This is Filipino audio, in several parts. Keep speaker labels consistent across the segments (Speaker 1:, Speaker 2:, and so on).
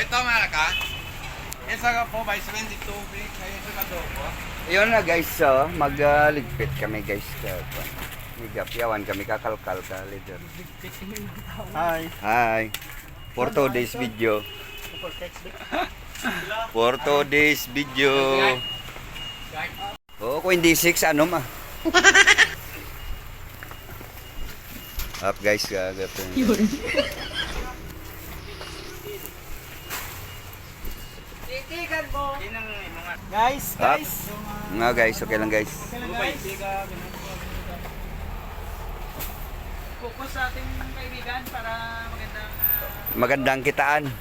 Speaker 1: Ito mga ka. Isa ka po by 22 big. Kaya isa ka dobo.
Speaker 2: Yun na guys, so, magligpit kami guys. Nigapyawan kami, kakalkal ka, leader.
Speaker 1: Hi.
Speaker 2: Hi. For today's video. For today's video. Oo, kung hindi 6, ano ma? Up guys, gagapin.
Speaker 3: Titigan mo. Guys, guys.
Speaker 2: Nga guys, okay lang guys.
Speaker 3: Focus sa ating kaibigan para
Speaker 2: Magandang kitaan.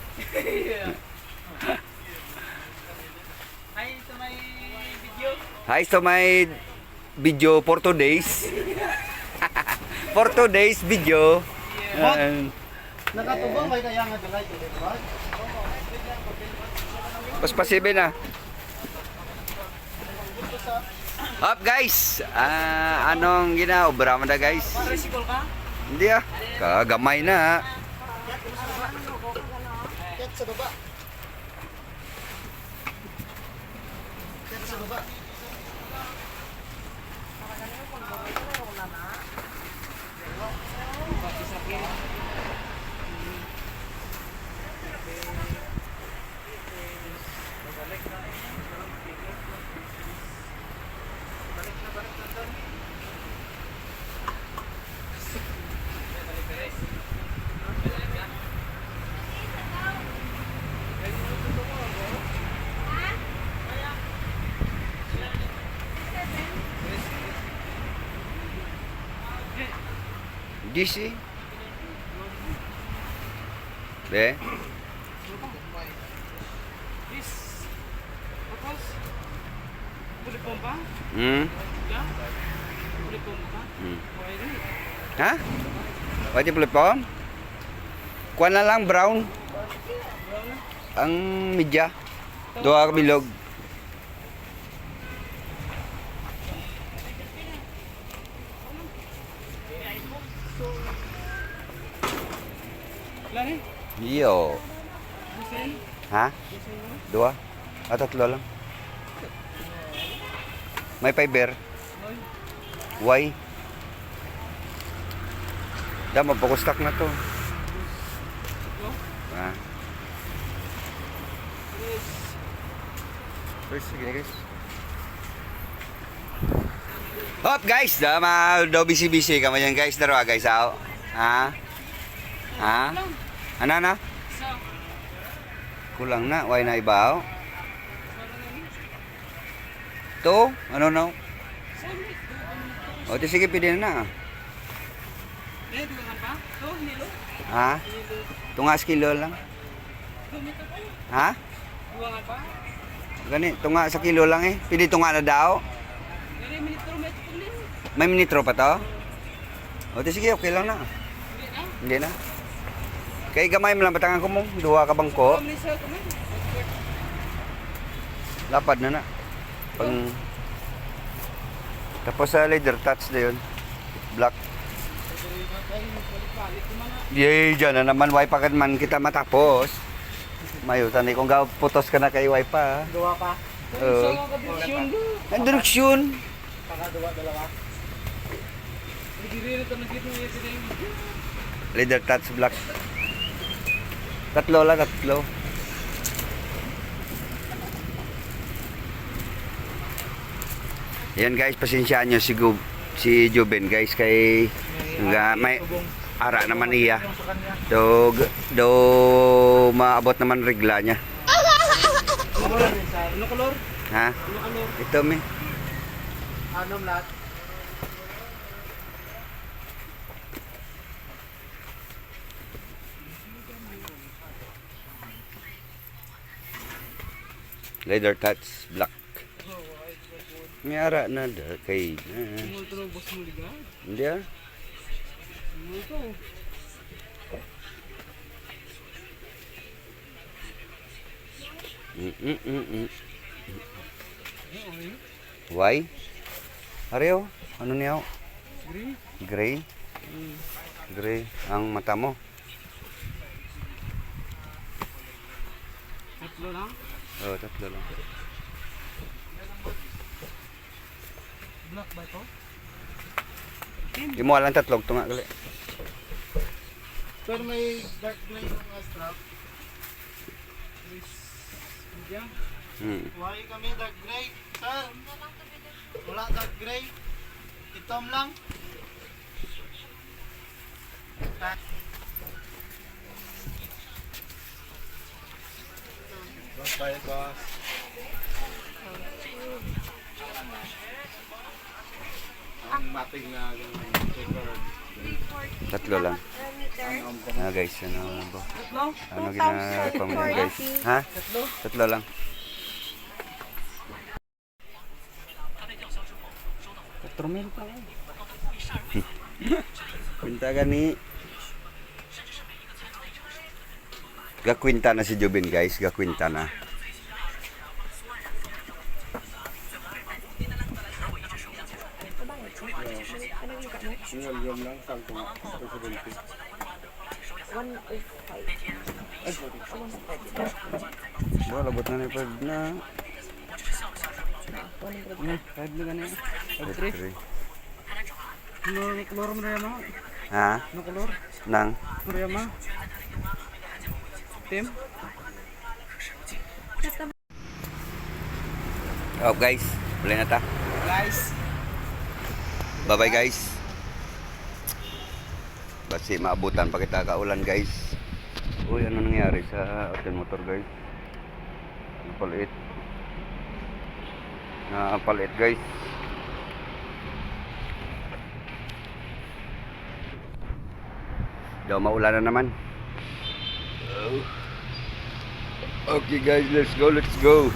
Speaker 3: Hi to my video.
Speaker 2: Hi to my video for today's. For today's video.
Speaker 3: Nakatubang ba kaya nga dalay to ba?
Speaker 2: Pas pasibe na. Up guys. Anong ginaobra mo na guys?
Speaker 3: Recycle ka?
Speaker 2: Hindi kagamay na.
Speaker 3: Ket sa baba. Ket sa baba.
Speaker 2: DC. Be.
Speaker 3: This. Tapos. Puli pompa?
Speaker 2: Hmm.
Speaker 3: Ya. Puli pompa. Okay rin.
Speaker 2: Ha? Pwede platform? Kuha na lang brown. Ang media. Doha ka bilog.
Speaker 3: Lari.
Speaker 2: Yo. Ha? Dua? Tatlo lang. May fiber. Why? Dama, pagkustak na to. Ha? First, sige guys. Hop guys, dama daw busy-busy ka man yan guys. Daro guys, ha? Ha? Ano na? Kulang na, why na ibaw? To? Ano na? O, di sige, pwede na.
Speaker 3: Eh, dugangan pa? To, nilo.
Speaker 2: Ha? Tungas kilo lang. Ha?
Speaker 3: Dugangan pa?
Speaker 2: Gani, tunga sa kilo lang eh. Pwede tunga na daw.
Speaker 3: Dari minitro metro pulin.
Speaker 2: May minitro pa to? O, di sige, okay lang na.
Speaker 3: Hindi na.
Speaker 2: Hindi na. Kay gamay mo lang, batangan ko mo. Duha ka bangko.
Speaker 3: Kamisa ko man.
Speaker 2: Lapad na na. Pang... Tapos sa leather touch na yun. Black. Yay, dyan na naman. Wipe agad man kita matapos. Mayutan eh. Kung putos ka na kay wipe pa.
Speaker 3: Duwa pa.
Speaker 2: Oo. Ang direksyon.
Speaker 3: Pakaduwa dalawa. Digiri na to nagito yung sila.
Speaker 2: Leather touch black. Tatlo lang, tatlo. Yan guys, pasensyaan nyo si Juben guys kay may ara naman iya. Do maabot naman regla niya.
Speaker 3: Ano color?
Speaker 2: Ha?
Speaker 3: Ano color?
Speaker 2: Ito mi.
Speaker 3: Anong lahat?
Speaker 2: Leather touch black. May ara na kay.
Speaker 3: Ano ito ng boss mo liga?
Speaker 2: Hindi ah.
Speaker 3: Ano ito?
Speaker 2: Why? Areo, ano niya?
Speaker 3: Green?
Speaker 2: Gray? Gray ang mata mo.
Speaker 3: Tatlo lang.
Speaker 2: Oh, tatlo lang.
Speaker 3: Black ba ito?
Speaker 2: Di mo alam tatlog tunga gali.
Speaker 1: Pero may dark gray yung strap.
Speaker 3: Medium.
Speaker 1: Why kami dark gray, sir? Wala dark gray. Itom lang. Bye, boss. Ang mating na paper.
Speaker 2: Tatlo lang. Guys, ano po?
Speaker 3: Tatlo?
Speaker 2: Ano ginagawa mo yan, guys? Ha? Tatlo lang.
Speaker 3: Trumil pa lang.
Speaker 2: Kwinta gani. Gakwinta na si Jobin, guys. Gakwinta na.
Speaker 1: Yung lang, sangkong presidente.
Speaker 4: 105.
Speaker 2: Bo, labot na ni Fred na.
Speaker 3: 5 na ganyan. 5-3. Color mo na yan,
Speaker 2: Ha?
Speaker 3: no color?
Speaker 2: Nang?
Speaker 3: Mariama. Tim.
Speaker 2: Oh, guys. Balik na ta.
Speaker 1: Guys,
Speaker 2: Bye-bye, guys. Basi maabutan pa kita kaulan, guys. Uy, ano nangyari sa ating motor, guys? Napalit. Napalit, guys. Daw maulan na naman. Okay, guys, let's go.